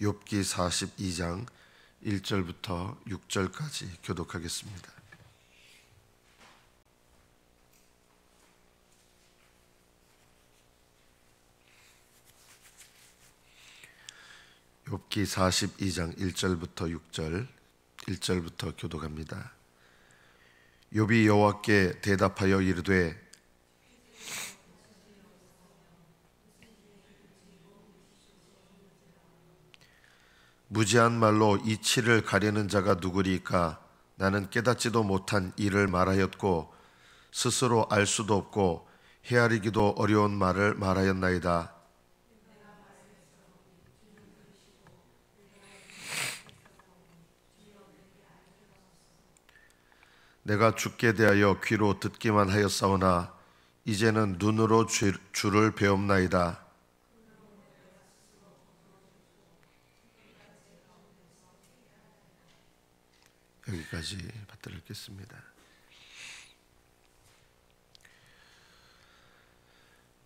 욥기 42장 1절부터 6절까지 교독하겠습니다. 욥기 42장 1절부터 6절 1절부터 교독합니다. 욥이 여호와께 대답하여 이르되 무지한 말로 이치를 가리는 자가 누구리까? 나는 깨닫지도 못한 일을 말하였고 스스로 알 수도 없고 헤아리기도 어려운 말을 말하였나이다. 내가 주께 대하여 귀로 듣기만 하였사오나 이제는 눈으로 주를 배움나이다. 여기까지 받들어 읽겠습니다.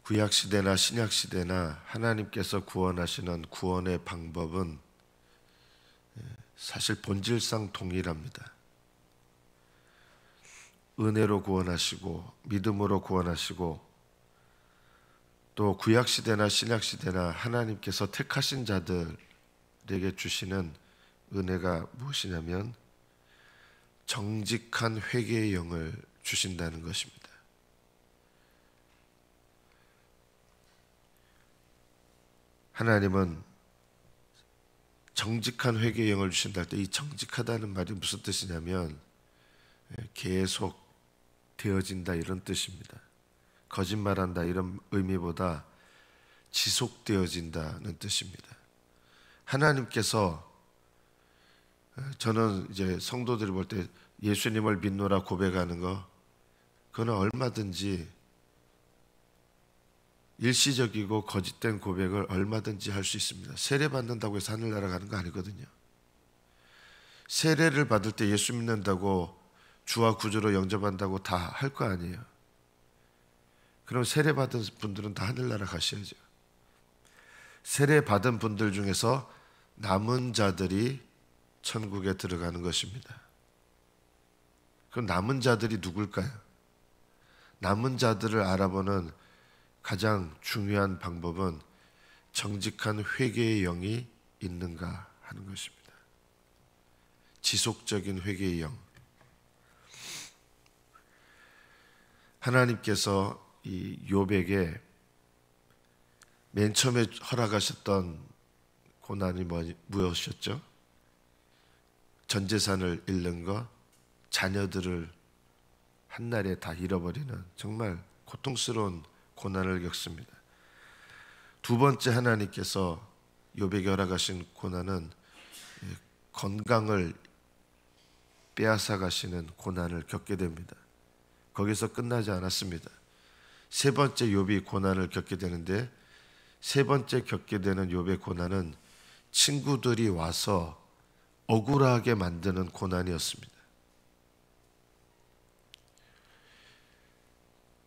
구약시대나 신약시대나 하나님께서 구원하시는 구원의 방법은 사실 본질상 동일합니다. 은혜로 구원하시고 믿음으로 구원하시고 또 구약시대나 신약시대나 하나님께서 택하신 자들에게 주시는 은혜가 무엇이냐면 정직한 회개의 영을 주신다는 것입니다. 하나님은 정직한 회개의 영을 주신다 할 때 이 정직하다는 말이 무슨 뜻이냐면 계속 되어진다 이런 뜻입니다. 거짓말한다 이런 의미보다 지속되어진다는 뜻입니다. 하나님께서 저는 이제 성도들이 볼 때 예수님을 믿노라 고백하는 거 그거는 얼마든지 일시적이고 거짓된 고백을 얼마든지 할 수 있습니다. 세례 받는다고 해서 하늘 날아가는 거 아니거든요. 세례를 받을 때 예수 믿는다고 주와 구주로 영접한다고 다 할 거 아니에요. 그럼 세례 받은 분들은 다 하늘 날아가셔야죠. 세례 받은 분들 중에서 남은 자들이 천국에 들어가는 것입니다. 그럼 남은 자들이 누굴까요? 남은 자들을 알아보는 가장 중요한 방법은 정직한 회개의 영이 있는가 하는 것입니다. 지속적인 회개의 영. 하나님께서 이 욥에게 맨 처음에 허락하셨던 고난이 무엇이었죠? 전 재산을 잃는 것, 자녀들을 한날에 다 잃어버리는 정말 고통스러운 고난을 겪습니다. 두 번째 하나님께서 욥에게 허락하신 고난은 건강을 빼앗아 가시는 고난을 겪게 됩니다. 거기서 끝나지 않았습니다. 세 번째 욥이 고난을 겪게 되는데 세 번째 겪게 되는 욥의 고난은 친구들이 와서 억울하게 만드는 고난이었습니다.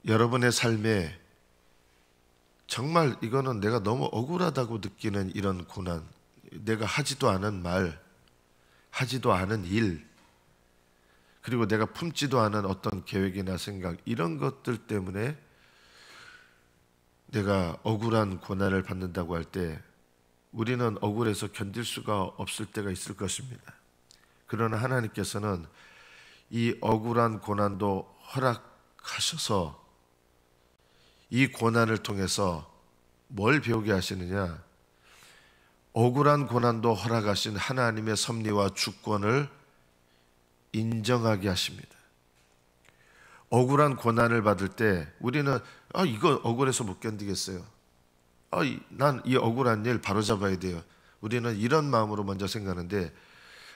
여러분의 삶에 정말 이거는 내가 너무 억울하다고 느끼는 이런 고난, 내가 하지도 않은 말, 하지도 않은 일, 그리고 내가 품지도 않은 어떤 계획이나 생각, 이런 것들 때문에 내가 억울한 고난을 받는다고 할 때 우리는 억울해서 견딜 수가 없을 때가 있을 것입니다. 그러나 하나님께서는 이 억울한 고난도 허락하셔서 이 고난을 통해서 뭘 배우게 하시느냐? 억울한 고난도 허락하신 하나님의 섭리와 주권을 인정하게 하십니다. 억울한 고난을 받을 때 우리는 이거 억울해서 못 견디겠어요. 난 이 억울한 일 바로잡아야 돼요. 우리는 이런 마음으로 먼저 생각하는데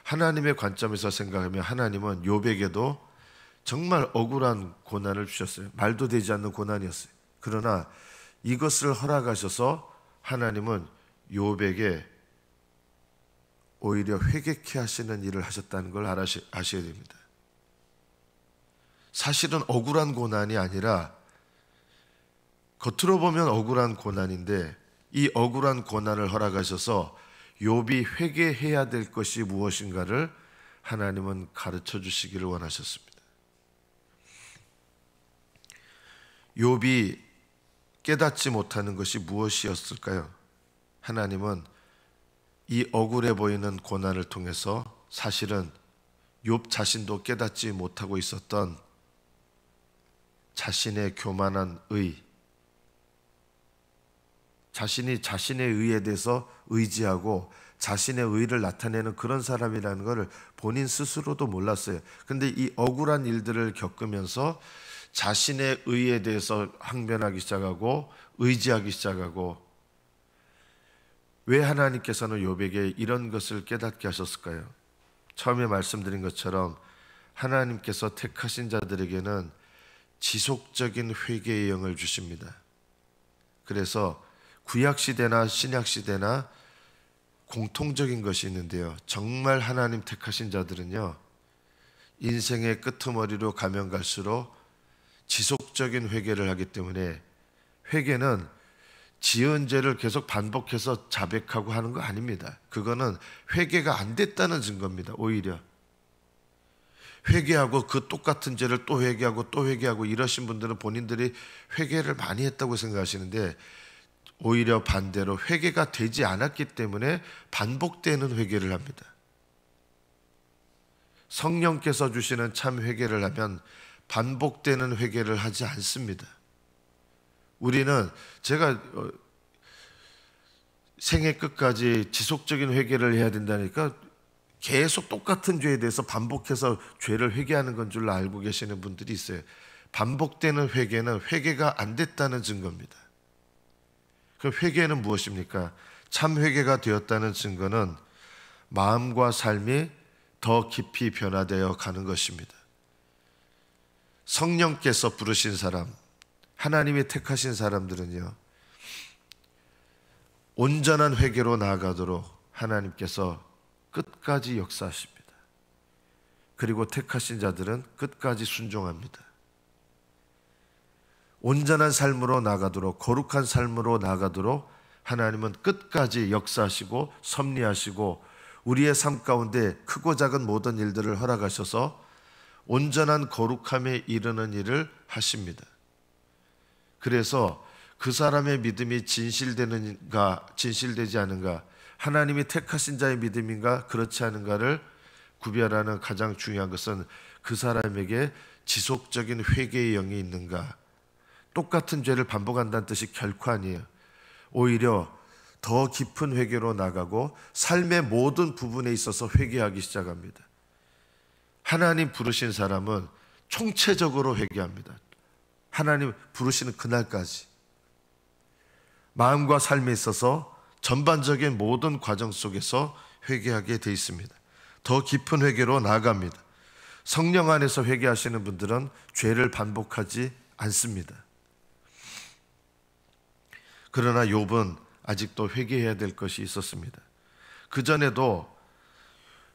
하나님의 관점에서 생각하면 하나님은 욥에게도 정말 억울한 고난을 주셨어요. 말도 되지 않는 고난이었어요. 그러나 이것을 허락하셔서 하나님은 욥에게 오히려 회개케 하시는 일을 하셨다는 걸 아셔야 됩니다. 사실은 억울한 고난이 아니라 겉으로 보면 억울한 고난인데 이 억울한 고난을 허락하셔서 욥이 회개해야 될 것이 무엇인가를 하나님은 가르쳐 주시기를 원하셨습니다. 욥이 깨닫지 못하는 것이 무엇이었을까요? 하나님은 이 억울해 보이는 고난을 통해서 사실은 욥 자신도 깨닫지 못하고 있었던 자신의 교만한 의, 자신이 자신의 의에 대해서 의지하고 자신의 의를 나타내는 그런 사람이라는 것을 본인 스스로도 몰랐어요. 근데 이 억울한 일들을 겪으면서 자신의 의에 대해서 항변하기 시작하고 의지하기 시작하고, 왜 하나님께서는 욥에게 이런 것을 깨닫게 하셨을까요? 처음에 말씀드린 것처럼 하나님께서 택하신 자들에게는 지속적인 회개의 영을 주십니다. 그래서 구약시대나 신약시대나 공통적인 것이 있는데요, 정말 하나님 택하신 자들은요, 인생의 끄트머리로 가면 갈수록 지속적인 회개를 하기 때문에, 회개는 지은 죄를 계속 반복해서 자백하고 하는 거 아닙니다. 그거는 회개가 안 됐다는 증거입니다. 오히려 회개하고 그 똑같은 죄를 또 회개하고 또 회개하고 이러신 분들은 본인들이 회개를 많이 했다고 생각하시는데, 오히려 반대로 회개가 되지 않았기 때문에 반복되는 회개를 합니다. 성령께서 주시는 참 회개를 하면 반복되는 회개를 하지 않습니다. 우리는 제가 생애 끝까지 지속적인 회개를 해야 된다니까 계속 똑같은 죄에 대해서 반복해서 죄를 회개하는 건 줄 알고 계시는 분들이 있어요. 반복되는 회개는 회개가 안 됐다는 증거입니다. 그럼 회개는 무엇입니까? 참 회개가 되었다는 증거는 마음과 삶이 더 깊이 변화되어 가는 것입니다. 성령께서 부르신 사람, 하나님이 택하신 사람들은요, 온전한 회개로 나아가도록 하나님께서 끝까지 역사하십니다. 그리고 택하신 자들은 끝까지 순종합니다. 온전한 삶으로 나아가도록, 거룩한 삶으로 나아가도록 하나님은 끝까지 역사하시고 섭리하시고 우리의 삶 가운데 크고 작은 모든 일들을 허락하셔서 온전한 거룩함에 이르는 일을 하십니다. 그래서 그 사람의 믿음이 진실되는가 진실되지 않은가, 하나님이 택하신 자의 믿음인가 그렇지 않은가를 구별하는 가장 중요한 것은 그 사람에게 지속적인 회개의 영이 있는가. 똑같은 죄를 반복한다는 뜻이 결코 아니에요. 오히려 더 깊은 회개로 나가고 삶의 모든 부분에 있어서 회개하기 시작합니다. 하나님 부르신 사람은 총체적으로 회개합니다. 하나님 부르시는 그날까지 마음과 삶에 있어서 전반적인 모든 과정 속에서 회개하게 돼 있습니다. 더 깊은 회개로 나아갑니다. 성령 안에서 회개하시는 분들은 죄를 반복하지 않습니다. 그러나 욥은 아직도 회개해야 될 것이 있었습니다. 그 전에도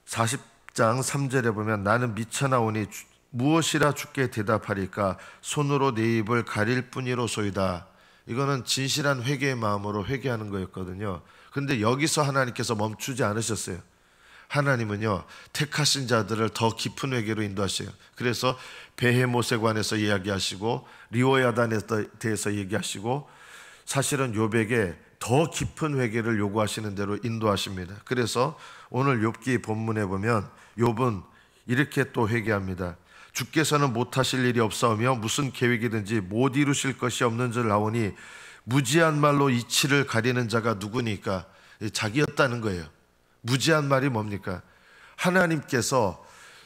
40장 3절에 보면 나는 미쳐나오니 무엇이라 주께 대답하리까 손으로 내 입을 가릴 뿐이로소이다. 이거는 진실한 회개의 마음으로 회개하는 거였거든요. 그런데 여기서 하나님께서 멈추지 않으셨어요. 하나님은요, 택하신 자들을 더 깊은 회개로 인도하셔요. 그래서 베헤못에 관해서 이야기하시고 리워야단에 대해서 얘기하시고 사실은 욥에게 더 깊은 회개를 요구하시는 대로 인도하십니다. 그래서 오늘 욥기 본문에 보면 욥은 이렇게 또 회개합니다. 주께서는 못하실 일이 없사오며 무슨 계획이든지 못 이루실 것이 없는 줄 아오니 무지한 말로 이치를 가리는 자가 누구니까. 자기였다는 거예요. 무지한 말이 뭡니까? 하나님께서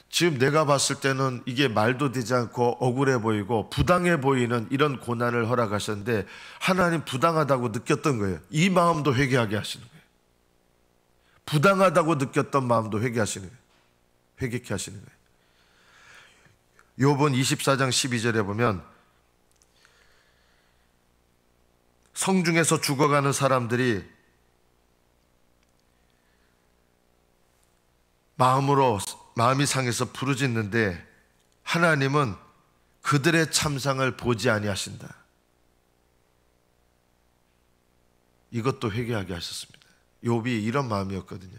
지금 내가 봤을 때는 이게 말도 되지 않고 억울해 보이고 부당해 보이는 이런 고난을 허락하셨는데 하나님 부당하다고 느꼈던 거예요. 이 마음도 회개하게 하시는 거예요. 부당하다고 느꼈던 마음도 회개하시는 거예요. 회개케 하시는 거예요. 욥은 24장 12절에 보면 성중에서 죽어가는 사람들이 마음이 상해서 부르짖는데 하나님은 그들의 참상을 보지 아니하신다. 이것도 회개하게 하셨습니다. 욥이 이런 마음이었거든요.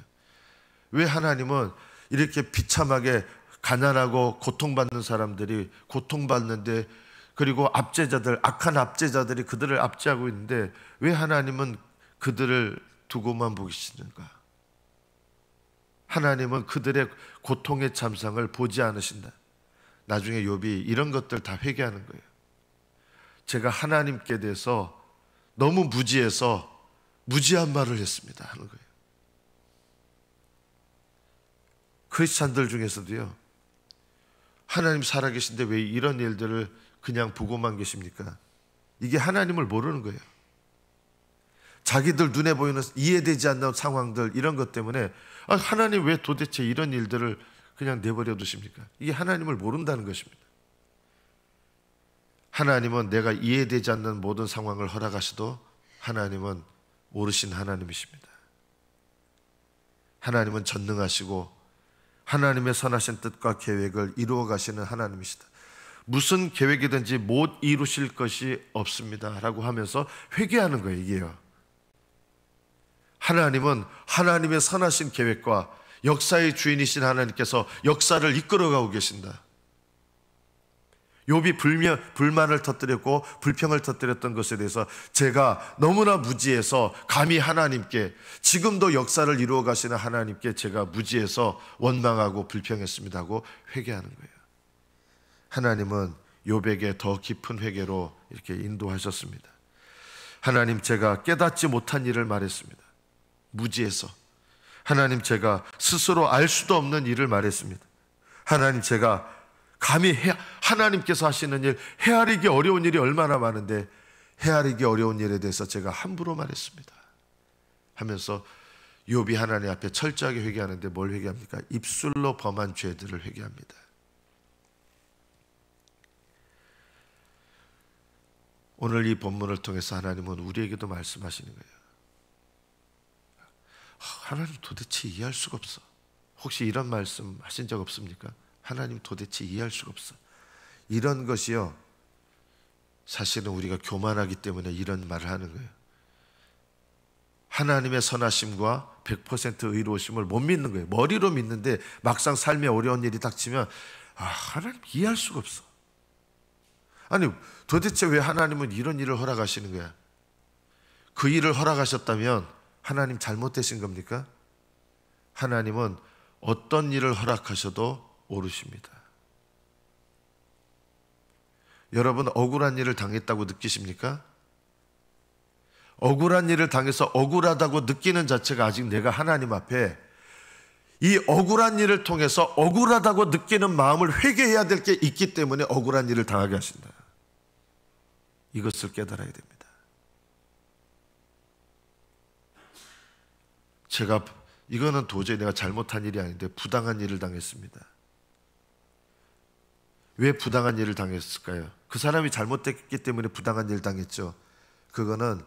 왜 하나님은 이렇게 비참하게 가난하고 고통받는 사람들이 고통받는데, 그리고 압제자들, 악한 압제자들이 그들을 압제하고 있는데 왜 하나님은 그들을 두고만 보시는가? 하나님은 그들의 고통의 참상을 보지 않으신다. 나중에 욥이 이런 것들 다 회개하는 거예요. 제가 하나님께 대해서 너무 무지해서 무지한 말을 했습니다 하는 거예요. 크리스찬들 중에서도요, 하나님 살아계신데 왜 이런 일들을 그냥 보고만 계십니까? 이게 하나님을 모르는 거예요. 자기들 눈에 보이는 이해되지 않는 상황들, 이런 것 때문에 하나님 왜 도대체 이런 일들을 그냥 내버려 두십니까? 이게 하나님을 모른다는 것입니다. 하나님은 내가 이해되지 않는 모든 상황을 허락하셔도 하나님은 모르신 하나님이십니다. 하나님은 전능하시고 하나님의 선하신 뜻과 계획을 이루어 가시는 하나님이시다. 무슨 계획이든지 못 이루실 것이 없습니다 라고 하면서 회개하는 거예요. 이게요, 하나님은 하나님의 선하신 계획과 역사의 주인이신 하나님께서 역사를 이끌어가고 계신다. 욥이 불만을 터뜨렸고 불평을 터뜨렸던 것에 대해서 제가 너무나 무지해서 감히 하나님께, 지금도 역사를 이루어 가시는 하나님께 제가 무지해서 원망하고 불평했습니다 하고 회개하는 거예요. 하나님은 욥에게 더 깊은 회개로 이렇게 인도하셨습니다. 하나님, 제가 깨닫지 못한 일을 말했습니다. 무지해서. 하나님, 제가 스스로 알 수도 없는 일을 말했습니다. 하나님, 제가 감히 하나님께서 하시는 일, 헤아리기 어려운 일이 얼마나 많은데 헤아리기 어려운 일에 대해서 제가 함부로 말했습니다 하면서 욥이 하나님 앞에 철저하게 회개하는데 뭘 회개합니까? 입술로 범한 죄들을 회개합니다. 오늘 이 본문을 통해서 하나님은 우리에게도 말씀하시는 거예요. 하나님 도대체 이해할 수가 없어. 혹시 이런 말씀 하신 적 없습니까? 하나님 도대체 이해할 수가 없어. 이런 것이요, 사실은 우리가 교만하기 때문에 이런 말을 하는 거예요. 하나님의 선하심과 100% 의로우심을 못 믿는 거예요. 머리로 믿는데 막상 삶에 어려운 일이 닥치면 하나님 이해할 수가 없어. 아니, 도대체 왜 하나님은 이런 일을 허락하시는 거야? 그 일을 허락하셨다면 하나님 잘못되신 겁니까? 하나님은 어떤 일을 허락하셔도 옳으십니다. 여러분, 억울한 일을 당했다고 느끼십니까? 억울한 일을 당해서 억울하다고 느끼는 자체가 아직 내가 하나님 앞에 이 억울한 일을 통해서 억울하다고 느끼는 마음을 회개해야 될 게 있기 때문에 억울한 일을 당하게 하신다. 이것을 깨달아야 됩니다. 제가 이거는 도저히 내가 잘못한 일이 아닌데 부당한 일을 당했습니다. 왜 부당한 일을 당했을까요? 그 사람이 잘못됐기 때문에 부당한 일을 당했죠. 그거는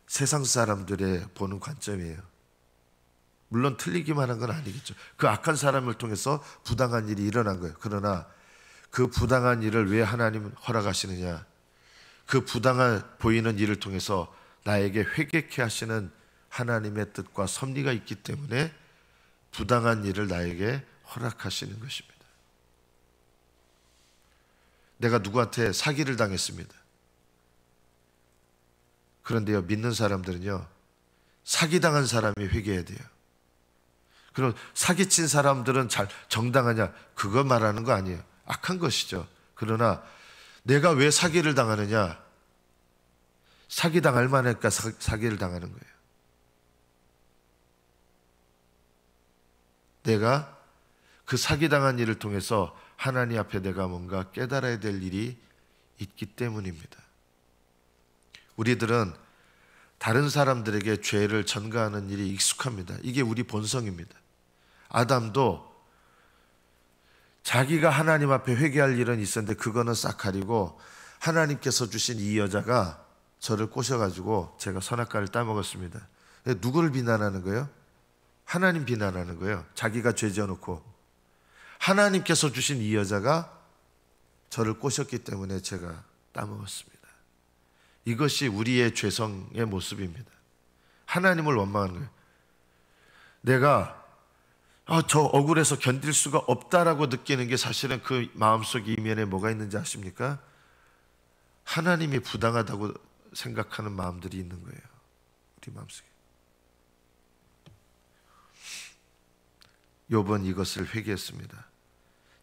세상 사람들의 보는 관점이에요. 물론 틀리기만 한 건 아니겠죠. 그 악한 사람을 통해서 부당한 일이 일어난 거예요. 그러나 그 부당한 일을 왜 하나님은 허락하시느냐? 그 부당한 보이는 일을 통해서 나에게 회개케 하시는 하나님의 뜻과 섭리가 있기 때문에 부당한 일을 나에게 허락하시는 것입니다. 내가 누구한테 사기를 당했습니다. 그런데요, 믿는 사람들은요, 사기당한 사람이 회개해야 돼요. 그럼 사기친 사람들은 잘 정당하냐? 그거 말하는 거 아니에요. 악한 것이죠. 그러나 내가 왜 사기를 당하느냐? 사기당할 만하니까 사기를 당하는 거예요. 내가 그 사기당한 일을 통해서 하나님 앞에 내가 뭔가 깨달아야 될 일이 있기 때문입니다. 우리들은 다른 사람들에게 죄를 전가하는 일이 익숙합니다. 이게 우리 본성입니다. 아담도 자기가 하나님 앞에 회개할 일은 있었는데 그거는 싹 가리고 하나님께서 주신 이 여자가 저를 꼬셔가지고 제가 선악과를 따먹었습니다. 누구를 비난하는 거예요? 하나님 비난하는 거예요. 자기가 죄 지어놓고 하나님께서 주신 이 여자가 저를 꼬셨기 때문에 제가 따먹었습니다. 이것이 우리의 죄성의 모습입니다. 하나님을 원망하는 거예요. 내가 저 억울해서 견딜 수가 없다라고 느끼는 게 사실은 그 마음속 이면에 뭐가 있는지 아십니까? 하나님이 부당하다고 생각하는 마음들이 있는 거예요. 우리 마음속에. 욥은 이것을 회개했습니다.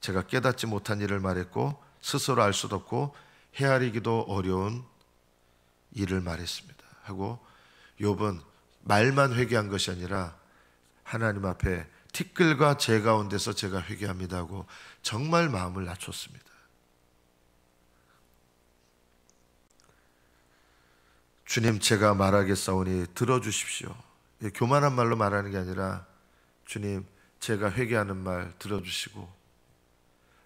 제가 깨닫지 못한 일을 말했고 스스로 알 수도 없고 헤아리기도 어려운 일을 말했습니다 하고, 욥은 말만 회개한 것이 아니라 하나님 앞에 티끌과 재 가운데서 제가 회개합니다 하고 정말 마음을 낮췄습니다. 주님, 제가 말하겠사오니 들어주십시오. 교만한 말로 말하는 게 아니라 주님, 제가 회개하는 말 들어주시고,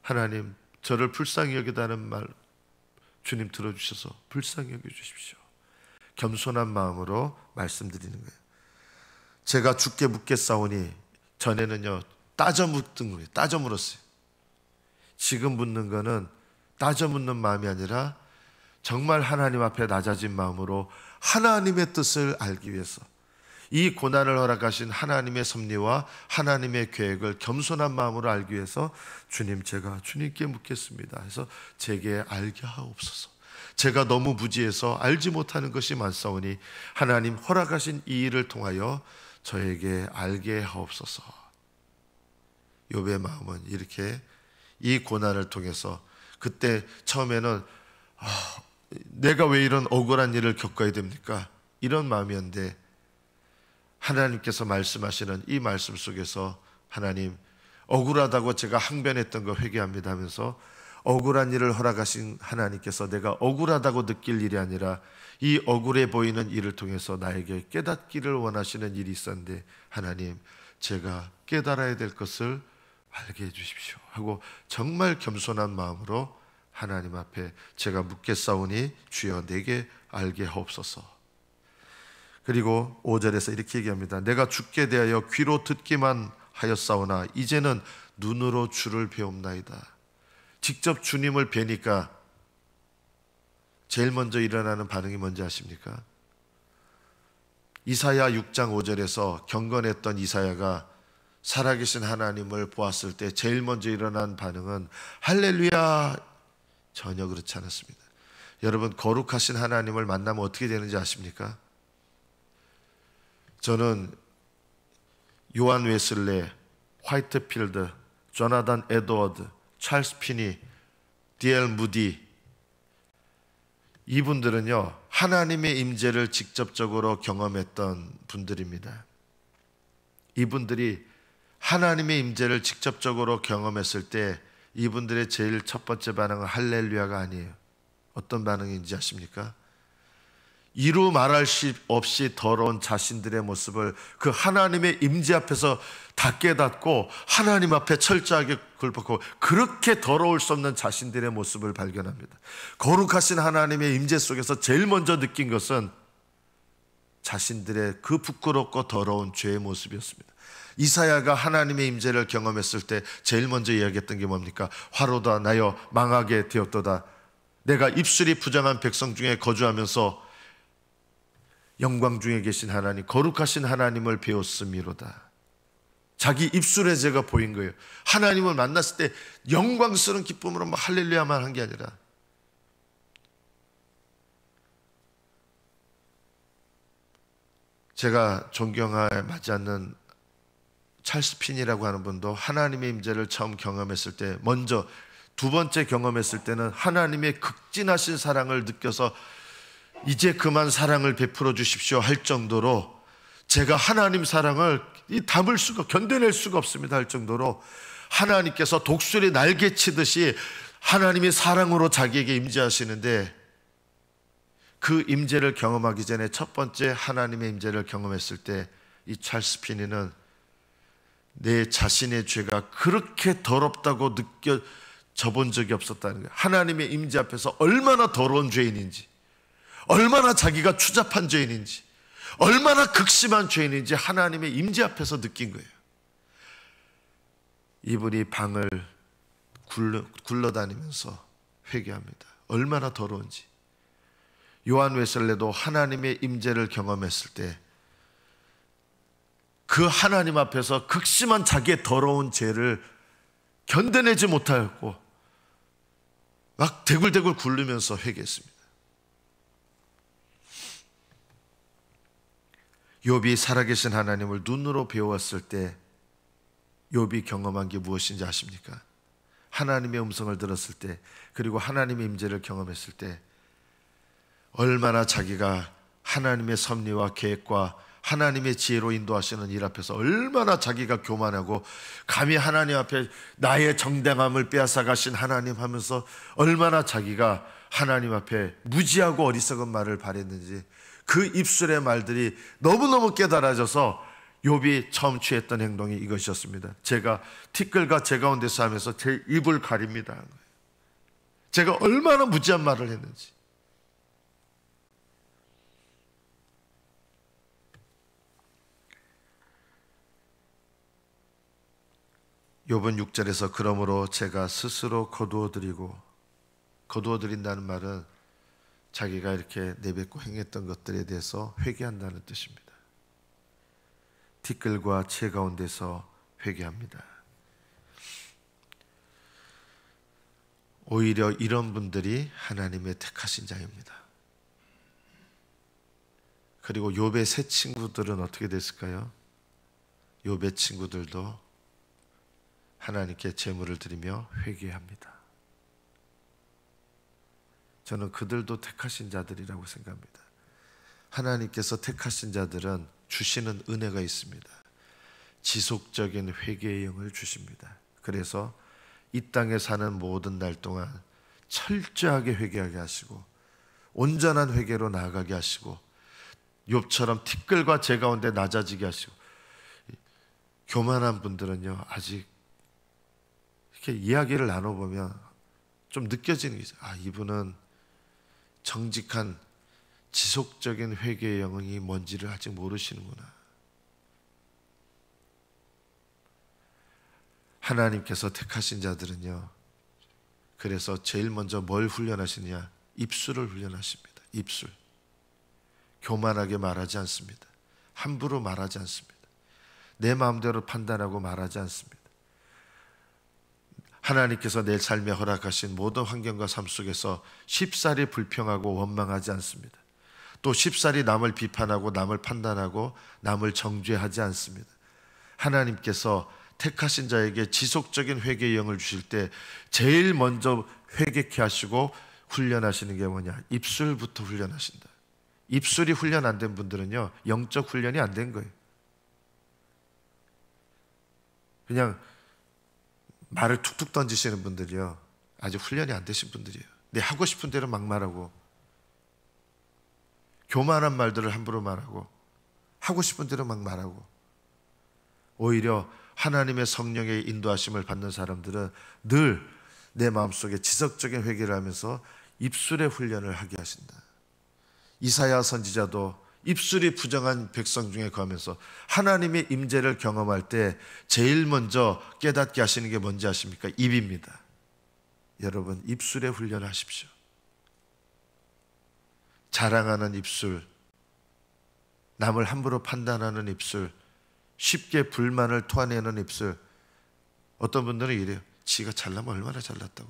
하나님, 저를 불쌍히 여기다는 말 주님 들어주셔서 불쌍히 여겨주십시오. 겸손한 마음으로 말씀드리는 거예요. 제가 주께 묻겠사오니, 전에는요 따져 묻던 거예요. 따져 물었어요. 지금 묻는 거는 따져 묻는 마음이 아니라 정말 하나님 앞에 낮아진 마음으로 하나님의 뜻을 알기 위해서, 이 고난을 허락하신 하나님의 섭리와 하나님의 계획을 겸손한 마음으로 알기 위해서 주님, 제가 주님께 묻겠습니다 해서 제게 알게 하옵소서. 제가 너무 무지해서 알지 못하는 것이 많사오니 하나님 허락하신 이 일을 통하여 저에게 알게 하옵소서. 욥의 마음은 이렇게 이 고난을 통해서, 그때 처음에는 내가 왜 이런 억울한 일을 겪어야 됩니까? 이런 마음이었는데 하나님께서 말씀하시는 이 말씀 속에서, 하나님, 억울하다고 제가 항변했던 거 회개합니다 하면서 억울한 일을 허락하신 하나님께서 내가 억울하다고 느낄 일이 아니라 이 억울해 보이는 일을 통해서 나에게 깨닫기를 원하시는 일이 있었는데, 하나님, 제가 깨달아야 될 것을 알게 해주십시오 하고 정말 겸손한 마음으로 하나님 앞에 제가 묻겠사오니 주여 내게 알게 하옵소서. 그리고 5절에서 이렇게 얘기합니다. 내가 주께 대하여 귀로 듣기만 하였사오나 이제는 눈으로 주를 배움나이다. 직접 주님을 뵈니까 제일 먼저 일어나는 반응이 뭔지 아십니까? 이사야 6장 5절에서 경건했던 이사야가 살아계신 하나님을 보았을 때 제일 먼저 일어난 반응은 할렐루야. 전혀 그렇지 않았습니다. 여러분, 거룩하신 하나님을 만나면 어떻게 되는지 아십니까? 저는 요한 웨슬레, 화이트필드, 조나단 에드워드, 찰스 피니, D.L. 무디, 이분들은요 하나님의 임재를 직접적으로 경험했던 분들입니다. 이분들이 하나님의 임재를 직접적으로 경험했을 때 이분들의 제일 첫 번째 반응은 할렐루야가 아니에요. 어떤 반응인지 아십니까? 이루 말할 수 없이 더러운 자신들의 모습을 그 하나님의 임재 앞에서 다 깨닫고 하나님 앞에 철저하게 굴복하고 그렇게 더러울 수 없는 자신들의 모습을 발견합니다. 거룩하신 하나님의 임재 속에서 제일 먼저 느낀 것은 자신들의 그 부끄럽고 더러운 죄의 모습이었습니다. 이사야가 하나님의 임재를 경험했을 때 제일 먼저 이야기했던 게 뭡니까? 화로다 나여 망하게 되었도다. 내가 입술이 부정한 백성 중에 거주하면서 영광 중에 계신 하나님, 거룩하신 하나님을 배웠음이로다. 자기 입술의 죄가 보인 거예요. 하나님을 만났을 때 영광스러운 기쁨으로 막 할렐루야만 한 게 아니라, 제가 존경에 맞지 않는 찰스 핀이라고 하는 분도 하나님의 임재를 처음 경험했을 때, 먼저 두 번째 경험했을 때는 하나님의 극진하신 사랑을 느껴서 이제 그만 사랑을 베풀어 주십시오 할 정도로, 제가 하나님 사랑을 담을 수가, 견뎌낼 수가 없습니다 할 정도로 하나님께서 독수리 날개 치듯이 하나님의 사랑으로 자기에게 임재하시는데, 그 임재를 경험하기 전에 첫 번째 하나님의 임재를 경험했을 때 이 찰스 피니는 내 자신의 죄가 그렇게 더럽다고 느껴져 본 적이 없었다는 거예요. 하나님의 임재 앞에서 얼마나 더러운 죄인인지, 얼마나 자기가 추잡한 죄인인지, 얼마나 극심한 죄인인지 하나님의 임재 앞에서 느낀 거예요. 이분이 방을 굴러다니면서 회개합니다. 얼마나 더러운지. 요한 웨슬레도 하나님의 임재를 경험했을 때 그 하나님 앞에서 극심한 자기의 더러운 죄를 견뎌내지 못하였고 막 대굴대굴 굴르면서 회개했습니다. 욥이 살아계신 하나님을 눈으로 배웠을 때 욥이 경험한 게 무엇인지 아십니까? 하나님의 음성을 들었을 때, 그리고 하나님의 임재를 경험했을 때 얼마나 자기가 하나님의 섭리와 계획과 하나님의 지혜로 인도하시는 일 앞에서 얼마나 자기가 교만하고 감히 하나님 앞에 나의 정당함을 빼앗아 가신 하나님 하면서 얼마나 자기가 하나님 앞에 무지하고 어리석은 말을 바랬는지, 그 입술의 말들이 너무너무 깨달아져서 욥이 처음 취했던 행동이 이것이었습니다. 제가 티끌과 제 가운데서 하면서 제 입을 가립니다. 제가 얼마나 무지한 말을 했는지. 욥은 6절에서 그러므로 제가 스스로 거두어드린다는 말은 자기가 이렇게 내뱉고 행했던 것들에 대해서 회개한다는 뜻입니다. 티끌과 채 가운데서 회개합니다. 오히려 이런 분들이 하나님의 택하신 자입니다. 그리고 욥의 세 친구들은 어떻게 됐을까요? 욥의 친구들도 하나님께 제물을 드리며 회개합니다. 저는 그들도 택하신 자들이라고 생각합니다. 하나님께서 택하신 자들은 주시는 은혜가 있습니다. 지속적인 회개의 영을 주십니다. 그래서 이 땅에 사는 모든 날 동안 철저하게 회개하게 하시고 온전한 회개로 나아가게 하시고 욥처럼 티끌과 재 가운데 낮아지게 하시고, 교만한 분들은요 아직 이렇게 이야기를 나눠보면 좀 느껴지는 게 있어요. 아, 이분은 정직한 지속적인 회개의 영이 뭔지를 아직 모르시는구나. 하나님께서 택하신 자들은요, 그래서 제일 먼저 뭘 훈련하시느냐? 입술을 훈련하십니다. 입술. 교만하게 말하지 않습니다. 함부로 말하지 않습니다. 내 마음대로 판단하고 말하지 않습니다. 하나님께서 내 삶에 허락하신 모든 환경과 삶 속에서 쉽사리 불평하고 원망하지 않습니다. 또 쉽사리 남을 비판하고 남을 판단하고 남을 정죄하지 않습니다. 하나님께서 택하신 자에게 지속적인 회개의 영을 주실 때 제일 먼저 회개케 하시고 훈련하시는 게 뭐냐? 입술부터 훈련하신다. 입술이 훈련 안 된 분들은요 영적 훈련이 안 된 거예요. 그냥 말을 툭툭 던지시는 분들이요 아직 훈련이 안 되신 분들이에요. 내 하고 싶은 대로 막 말하고, 교만한 말들을 함부로 말하고, 하고 싶은 대로 막 말하고, 오히려 하나님의 성령의 인도하심을 받는 사람들은 늘 내 마음속에 지속적인 회개를 하면서 입술의 훈련을 하게 하신다. 이사야 선지자도 입술이 부정한 백성 중에 거하면서 하나님의 임재를 경험할 때 제일 먼저 깨닫게 하시는 게 뭔지 아십니까? 입입니다. 여러분, 입술에 훈련하십시오. 자랑하는 입술, 남을 함부로 판단하는 입술, 쉽게 불만을 토해내는 입술. 어떤 분들은 이래요. 지가 잘나면 얼마나 잘났다고.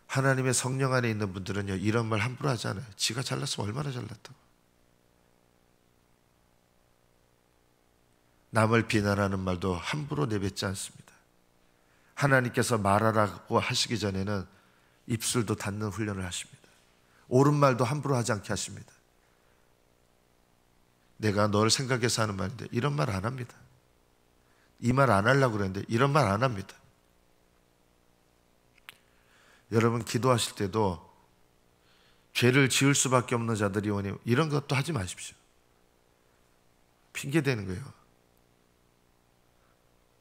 하나님의 성령 안에 있는 분들은요 이런 말 함부로 하지 않아요. 지가 잘났으면 얼마나 잘났다고. 남을 비난하는 말도 함부로 내뱉지 않습니다. 하나님께서 말하라고 하시기 전에는 입술도 닫는 훈련을 하십니다. 옳은 말도 함부로 하지 않게 하십니다. 내가 널 생각해서 하는 말인데 이런 말 안 합니다. 이 말 안 하려고 그랬는데 이런 말 안 합니다. 여러분, 기도하실 때도 죄를 지을 수밖에 없는 자들이 오니 이런 것도 하지 마십시오. 핑계대는 거예요.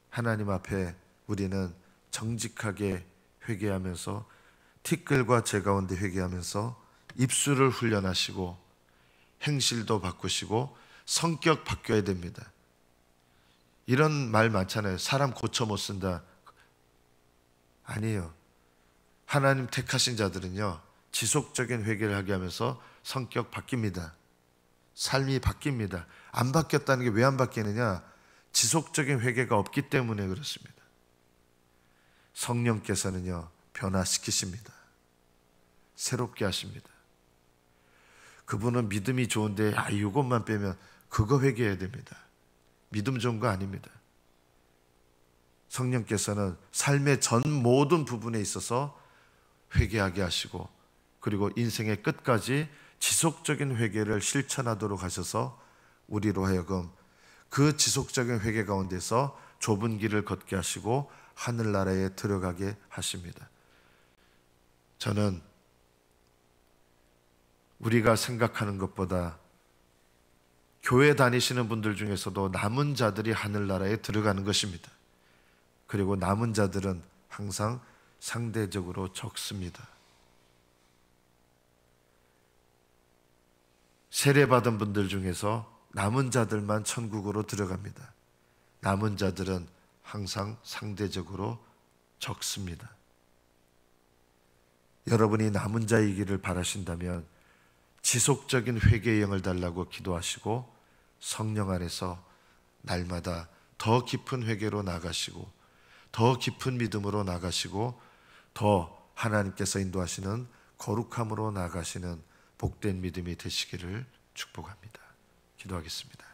하나님 앞에 우리는 정직하게 회개하면서 티끌과 재 가운데 회개하면서 입술을 훈련하시고 행실도 바꾸시고 성격 바뀌어야 됩니다. 이런 말 많잖아요. 사람 고쳐 못 쓴다. 아니에요. 하나님 택하신 자들은요 지속적인 회개를 하게 하면서 성격 바뀝니다. 삶이 바뀝니다. 안 바뀌었다는 게 왜 안 바뀌느냐? 지속적인 회개가 없기 때문에 그렇습니다. 성령께서는요, 변화시키십니다. 새롭게 하십니다. 그분은 믿음이 좋은데 이것만 빼면 그거 회개해야 됩니다. 믿음 좋은 거 아닙니다. 성령께서는 삶의 전 모든 부분에 있어서 회개하게 하시고, 그리고 인생의 끝까지 지속적인 회개를 실천하도록 하셔서 우리로 하여금 그 지속적인 회개 가운데서 좁은 길을 걷게 하시고 하늘나라에 들어가게 하십니다. 저는 우리가 생각하는 것보다 교회 다니시는 분들 중에서도 남은 자들이 하늘나라에 들어가는 것입니다. 그리고 남은 자들은 항상 상대적으로 적습니다. 세례받은 분들 중에서 남은 자들만 천국으로 들어갑니다. 남은 자들은 항상 상대적으로 적습니다. 여러분이 남은 자이기를 바라신다면 지속적인 회개의 영을 달라고 기도하시고 성령 안에서 날마다 더 깊은 회개로 나가시고 더 깊은 믿음으로 나가시고 더 하나님께서 인도하시는 거룩함으로 나가시는 복된 믿음이 되시기를 축복합니다. 기도하겠습니다.